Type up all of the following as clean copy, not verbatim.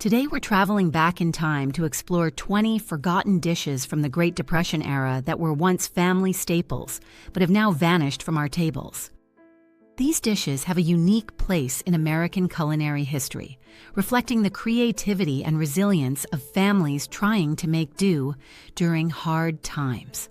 Today we're traveling back in time to explore 20 forgotten dishes from the Great Depression era that were once family staples, but have now vanished from our tables. These dishes have a unique place in American culinary history, reflecting the creativity and resilience of families trying to make do during hard times.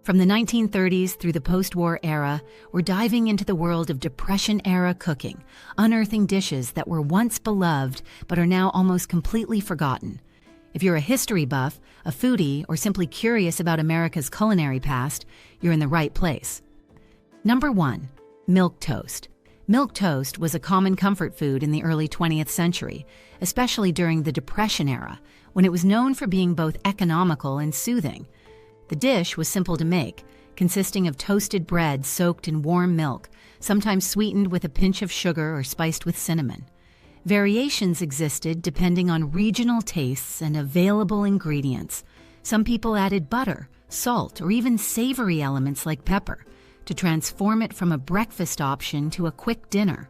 From the 1930s through the post-war era, we're diving into the world of Depression-era cooking, unearthing dishes that were once beloved but are now almost completely forgotten. If you're a history buff, a foodie, or simply curious about America's culinary past, you're in the right place. Number 1. Milk toast. Milk toast was a common comfort food in the early 20th century, especially during the Depression era, when it was known for being both economical and soothing. The dish was simple to make, consisting of toasted bread soaked in warm milk, sometimes sweetened with a pinch of sugar or spiced with cinnamon. Variations existed depending on regional tastes and available ingredients. Some people added butter, salt, or even savory elements like pepper to transform it from a breakfast option to a quick dinner.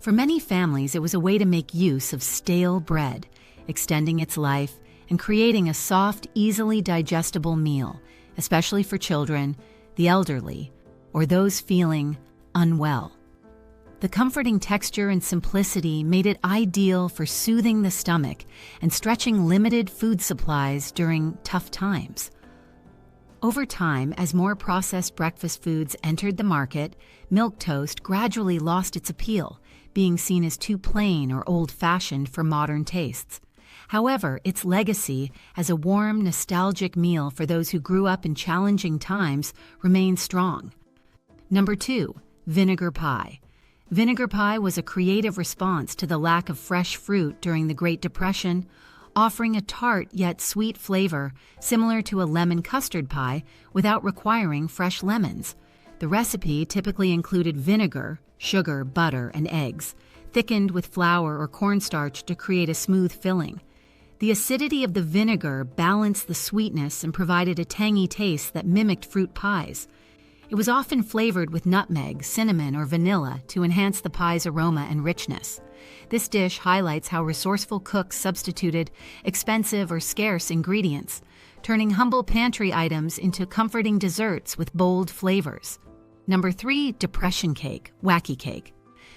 For many families, it was a way to make use of stale bread, extending its life and creating a soft, easily digestible meal, especially for children, the elderly, or those feeling unwell. The comforting texture and simplicity made it ideal for soothing the stomach and stretching limited food supplies during tough times. Over time, as more processed breakfast foods entered the market, milk toast gradually lost its appeal, being seen as too plain or old-fashioned for modern tastes. However, its legacy as a warm, nostalgic meal for those who grew up in challenging times remains strong. Number 2. Vinegar pie. Vinegar pie was a creative response to the lack of fresh fruit during the Great Depression, offering a tart yet sweet flavor similar to a lemon custard pie without requiring fresh lemons. The recipe typically included vinegar, sugar, butter, and eggs, thickened with flour or cornstarch to create a smooth filling. The acidity of the vinegar balanced the sweetness and provided a tangy taste that mimicked fruit pies. It was often flavored with nutmeg, cinnamon, or vanilla to enhance the pie's aroma and richness. This dish highlights how resourceful cooks substituted expensive or scarce ingredients, turning humble pantry items into comforting desserts with bold flavors. Number 3. Depression cake, wacky cake.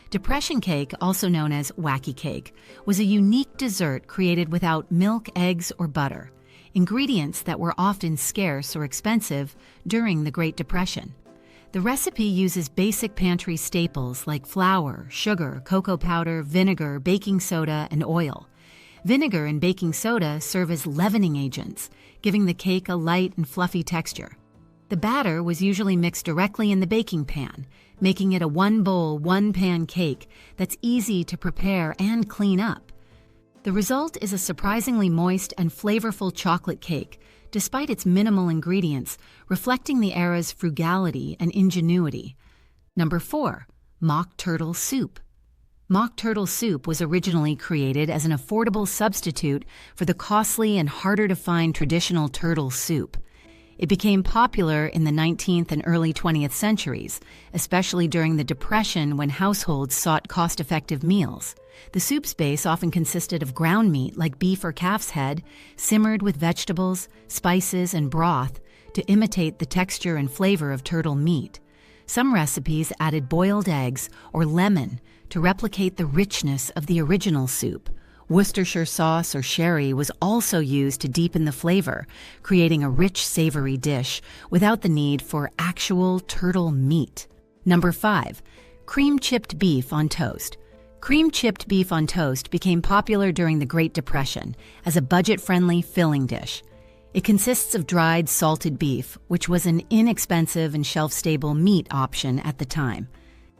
Depression cake, also known as wacky cake, was a unique dessert created without milk, eggs, or butter, ingredients that were often scarce or expensive during the Great Depression. The recipe uses basic pantry staples like flour, sugar, cocoa powder, vinegar, baking soda, and oil. Vinegar and baking soda serve as leavening agents, giving the cake a light and fluffy texture. The batter was usually mixed directly in the baking pan, making it a one-bowl, one-pan cake that's easy to prepare and clean up. The result is a surprisingly moist and flavorful chocolate cake, despite its minimal ingredients, reflecting the era's frugality and ingenuity. Number 4. Mock turtle soup. Mock turtle soup was originally created as an affordable substitute for the costly and harder-to-find traditional turtle soup. It became popular in the 19th and early 20th centuries, especially during the Depression when households sought cost-effective meals. The soup's base often consisted of ground meat like beef or calf's head, simmered with vegetables, spices, and broth to imitate the texture and flavor of turtle meat. Some recipes added boiled eggs or lemon to replicate the richness of the original soup. Worcestershire sauce or sherry was also used to deepen the flavor, creating a rich, savory dish without the need for actual turtle meat. Number 5. Cream-chipped beef on toast. Cream-chipped beef on toast became popular during the Great Depression as a budget-friendly filling dish. It consists of dried, salted beef, which was an inexpensive and shelf-stable meat option at the time.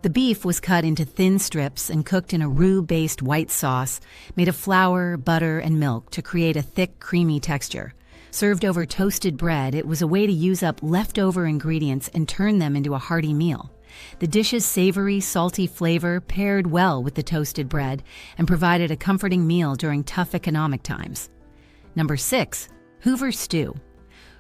The beef was cut into thin strips and cooked in a roux-based white sauce made of flour, butter, and milk to create a thick, creamy texture. Served over toasted bread, it was a way to use up leftover ingredients and turn them into a hearty meal. The dish's savory, salty flavor paired well with the toasted bread and provided a comforting meal during tough economic times. Number 6. Hoover stew.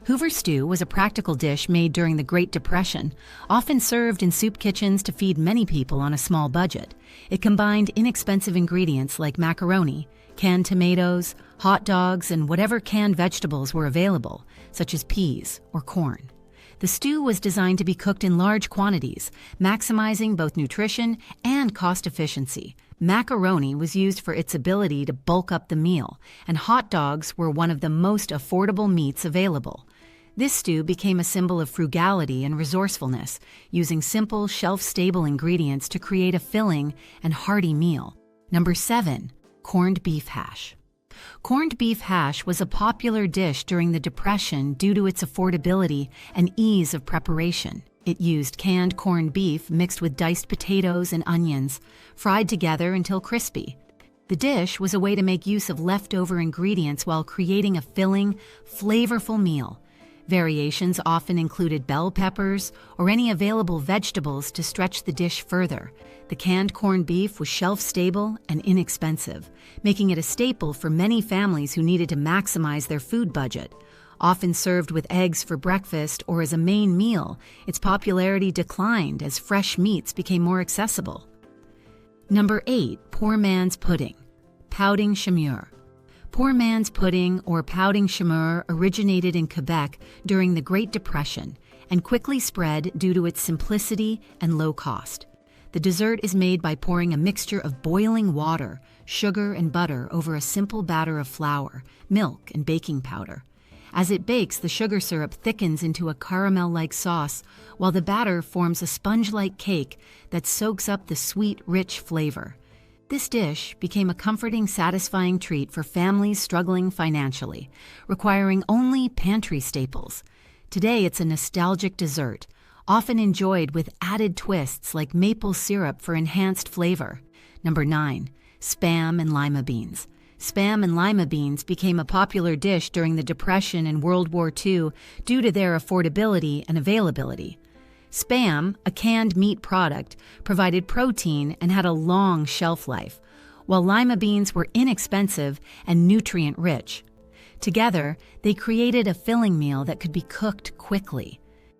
Hoover stew was a practical dish made during the Great Depression, often served in soup kitchens to feed many people on a small budget. It combined inexpensive ingredients like macaroni, canned tomatoes, hot dogs, and whatever canned vegetables were available, such as peas or corn. The stew was designed to be cooked in large quantities, maximizing both nutrition and cost efficiency. Macaroni was used for its ability to bulk up the meal, and hot dogs were one of the most affordable meats available. This stew became a symbol of frugality and resourcefulness, using simple, shelf-stable ingredients to create a filling and hearty meal. Number 7. Corned beef hash. Corned beef hash was a popular dish during the Depression due to its affordability and ease of preparation. It used canned corned beef mixed with diced potatoes and onions, fried together until crispy. The dish was a way to make use of leftover ingredients while creating a filling, flavorful meal. Variations often included bell peppers or any available vegetables to stretch the dish further. The canned corned beef was shelf-stable and inexpensive, making it a staple for many families who needed to maximize their food budget. Often served with eggs for breakfast or as a main meal, its popularity declined as fresh meats became more accessible. Number 8. Poor man's pudding. Pouding chamure. Poor man's pudding, or pouding chamure, originated in Quebec during the Great Depression and quickly spread due to its simplicity and low cost. The dessert is made by pouring a mixture of boiling water, sugar, and butter over a simple batter of flour, milk, and baking powder. As it bakes, the sugar syrup thickens into a caramel-like sauce, while the batter forms a sponge-like cake that soaks up the sweet, rich flavor. This dish became a comforting, satisfying treat for families struggling financially, requiring only pantry staples. Today, it's a nostalgic dessert, often enjoyed with added twists like maple syrup for enhanced flavor. Number 9. Spam and lima beans. Spam and lima beans became a popular dish during the Depression and World War II due to their affordability and availability. Spam, a canned meat product, provided protein and had a long shelf life, while lima beans were inexpensive and nutrient-rich. Together, they created a filling meal that could be cooked quickly.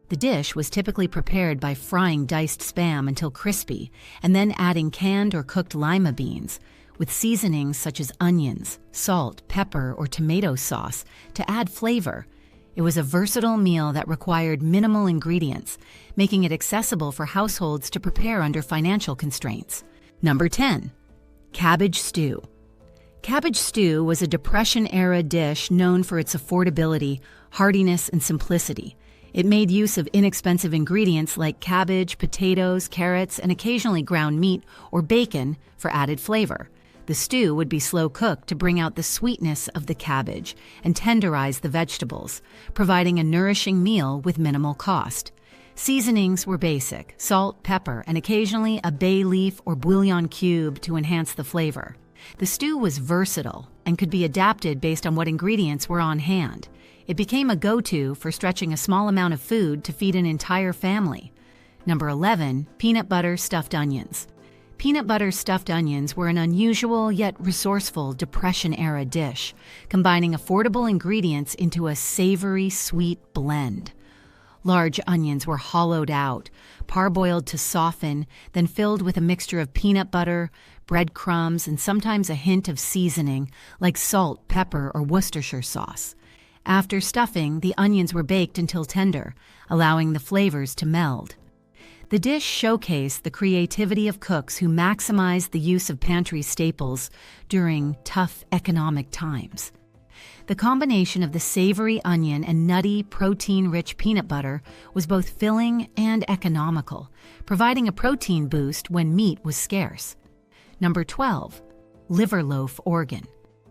The dish was typically prepared by frying diced spam until crispy and then adding canned or cooked lima beans, with seasonings such as onions, salt, pepper, or tomato sauce to add flavor. It was a versatile meal that required minimal ingredients, making it accessible for households to prepare under financial constraints. Number 10. Cabbage stew. Cabbage stew was a Depression-era dish known for its affordability, heartiness, and simplicity. It made use of inexpensive ingredients like cabbage, potatoes, carrots, and occasionally ground meat or bacon for added flavor. The stew would be slow cooked to bring out the sweetness of the cabbage and tenderize the vegetables, providing a nourishing meal with minimal cost. Seasonings were basic: salt, pepper, and occasionally a bay leaf or bouillon cube to enhance the flavor. The stew was versatile and could be adapted based on what ingredients were on hand. It became a go-to for stretching a small amount of food to feed an entire family. Number 11. Peanut butter stuffed onions. Peanut butter stuffed onions were an unusual yet resourceful Depression-era dish, combining affordable ingredients into a savory, sweet blend. Large onions were hollowed out, parboiled to soften, then filled with a mixture of peanut butter, breadcrumbs, and sometimes a hint of seasoning like salt, pepper, or Worcestershire sauce. After stuffing, the onions were baked until tender, allowing the flavors to meld. The dish showcased the creativity of cooks who maximized the use of pantry staples during tough economic times. The combination of the savory onion and nutty, protein-rich peanut butter was both filling and economical, providing a protein boost when meat was scarce. Number 12. Liver loaf organ.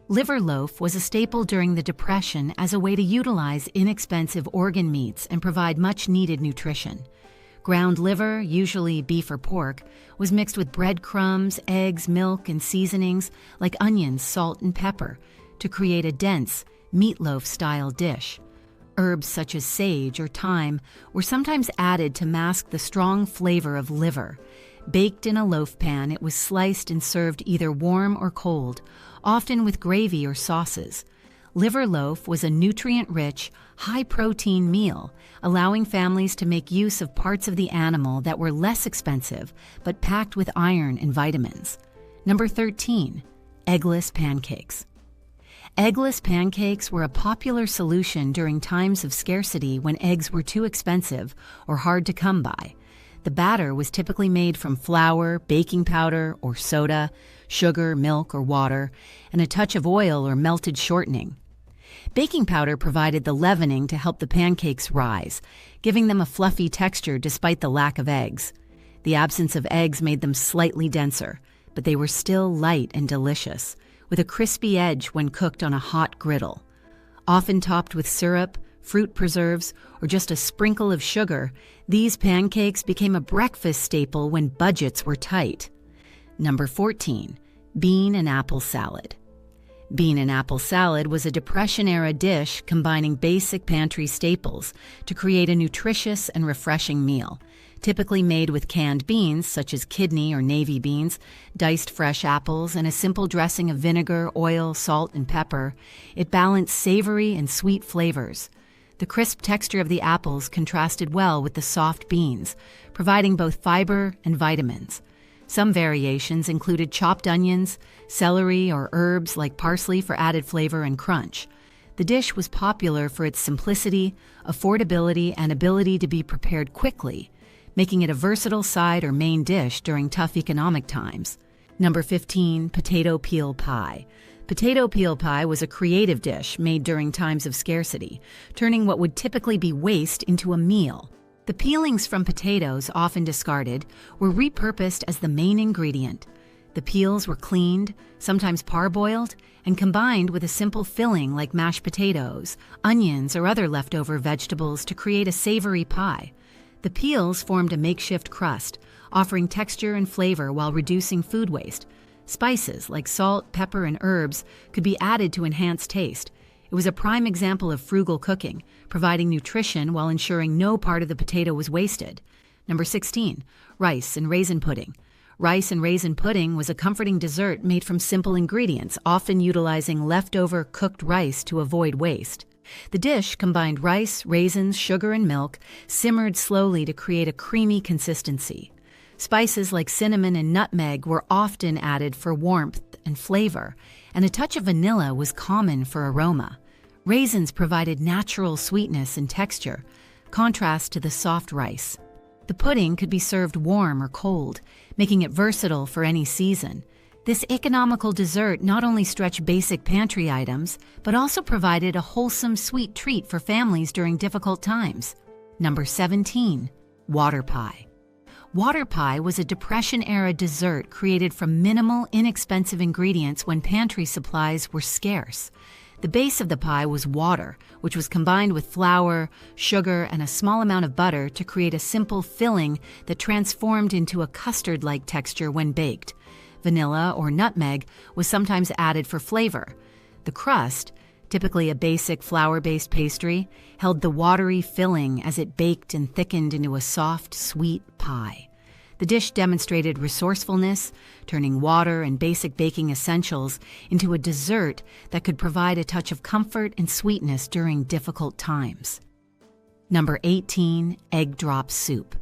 Liver loaf was a staple during the Depression as a way to utilize inexpensive organ meats and provide much-needed nutrition. Ground liver, usually beef or pork, was mixed with breadcrumbs, eggs, milk, and seasonings like onions, salt, and pepper to create a dense, meatloaf-style dish. Herbs such as sage or thyme were sometimes added to mask the strong flavor of liver. Baked in a loaf pan, it was sliced and served either warm or cold, often with gravy or sauces. Liver loaf was a nutrient-rich, high-protein meal, allowing families to make use of parts of the animal that were less expensive but packed with iron and vitamins. Number 13. eggless pancakes. Eggless pancakes were a popular solution during times of scarcity when eggs were too expensive or hard to come by. The batter was typically made from flour, baking powder, or soda, sugar, milk, or water, and a touch of oil or melted shortening. Baking powder provided the leavening to help the pancakes rise, giving them a fluffy texture despite the lack of eggs. The absence of eggs made them slightly denser, but they were still light and delicious, with a crispy edge when cooked on a hot griddle. Often topped with syrup, fruit preserves, or just a sprinkle of sugar, these pancakes became a breakfast staple when budgets were tight. Number 14. Bean and apple salad. Bean and apple salad was a Depression-era dish combining basic pantry staples to create a nutritious and refreshing meal. Typically made with canned beans, such as kidney or navy beans, diced fresh apples, and a simple dressing of vinegar, oil, salt, and pepper, it balanced savory and sweet flavors. The crisp texture of the apples contrasted well with the soft beans, providing both fiber and vitamins. Some variations included chopped onions, celery, or herbs like parsley for added flavor and crunch. The dish was popular for its simplicity, affordability, and ability to be prepared quickly, making it a versatile side or main dish during tough economic times. Number 15. Potato peel pie. Potato peel pie was a creative dish made during times of scarcity, turning what would typically be waste into a meal. The peelings from potatoes, often discarded, were repurposed as the main ingredient. The peels were cleaned, sometimes parboiled, and combined with a simple filling like mashed potatoes, onions, or other leftover vegetables to create a savory pie. The peels formed a makeshift crust, offering texture and flavor while reducing food waste. Spices like salt, pepper, and herbs could be added to enhance taste. It was a prime example of frugal cooking, providing nutrition while ensuring no part of the potato was wasted. Number 16. Rice and raisin pudding. Rice and raisin pudding was a comforting dessert made from simple ingredients, often utilizing leftover cooked rice to avoid waste. The dish combined rice, raisins, sugar, and milk, simmered slowly to create a creamy consistency. Spices like cinnamon and nutmeg were often added for warmth and flavor, and a touch of vanilla was common for aroma. Raisins provided natural sweetness and texture, contrast to the soft rice. The pudding could be served warm or cold, making it versatile for any season. This economical dessert not only stretched basic pantry items, but also provided a wholesome sweet treat for families during difficult times. Number 17. Water pie. Water pie was a Depression-era dessert created from minimal, inexpensive ingredients when pantry supplies were scarce. The base of the pie was water, which was combined with flour, sugar, and a small amount of butter to create a simple filling that transformed into a custard-like texture when baked. Vanilla or nutmeg was sometimes added for flavor. The crust, typically a basic flour-based pastry, held the watery filling as it baked and thickened into a soft, sweet pie. The dish demonstrated resourcefulness, turning water and basic baking essentials into a dessert that could provide a touch of comfort and sweetness during difficult times. Number 18. Egg drop soup.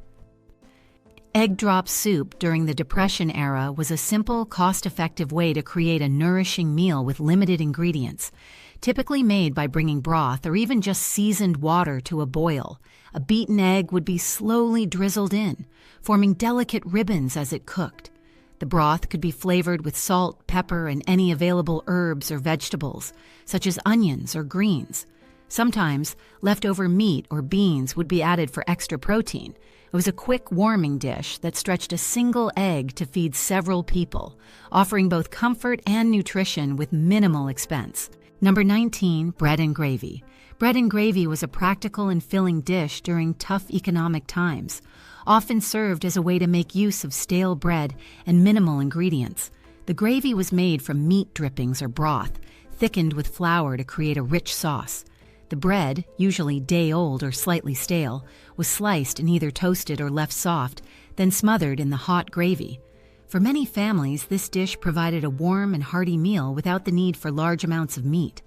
Egg drop soup during the Depression era was a simple, cost-effective way to create a nourishing meal with limited ingredients, typically made by bringing broth or even just seasoned water to a boil. A beaten egg would be slowly drizzled in, forming delicate ribbons as it cooked. The broth could be flavored with salt, pepper, and any available herbs or vegetables, such as onions or greens. Sometimes, leftover meat or beans would be added for extra protein. It was a quick warming dish that stretched a single egg to feed several people, offering both comfort and nutrition with minimal expense. Number 19. Bread and gravy. Bread and gravy was a practical and filling dish during tough economic times, often served as a way to make use of stale bread and minimal ingredients. The gravy was made from meat drippings or broth, thickened with flour to create a rich sauce. The bread, usually day-old or slightly stale, was sliced and either toasted or left soft, then smothered in the hot gravy. For many families, this dish provided a warm and hearty meal without the need for large amounts of meat.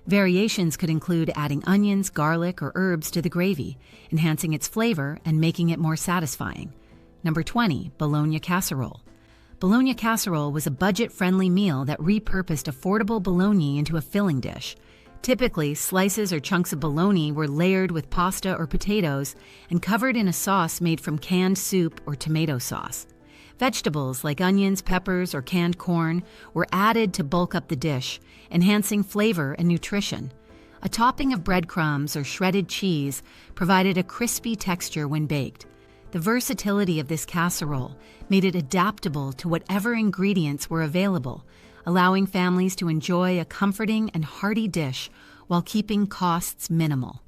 Variations could include adding onions, garlic, or herbs to the gravy, enhancing its flavor and making it more satisfying. Number 20. Bologna casserole. Bologna casserole was a budget-friendly meal that repurposed affordable bologna into a filling dish. Typically, slices or chunks of bologna were layered with pasta or potatoes and covered in a sauce made from canned soup or tomato sauce. Vegetables like onions, peppers, or canned corn were added to bulk up the dish, enhancing flavor and nutrition. A topping of breadcrumbs or shredded cheese provided a crispy texture when baked. The versatility of this casserole made it adaptable to whatever ingredients were available, allowing families to enjoy a comforting and hearty dish while keeping costs minimal.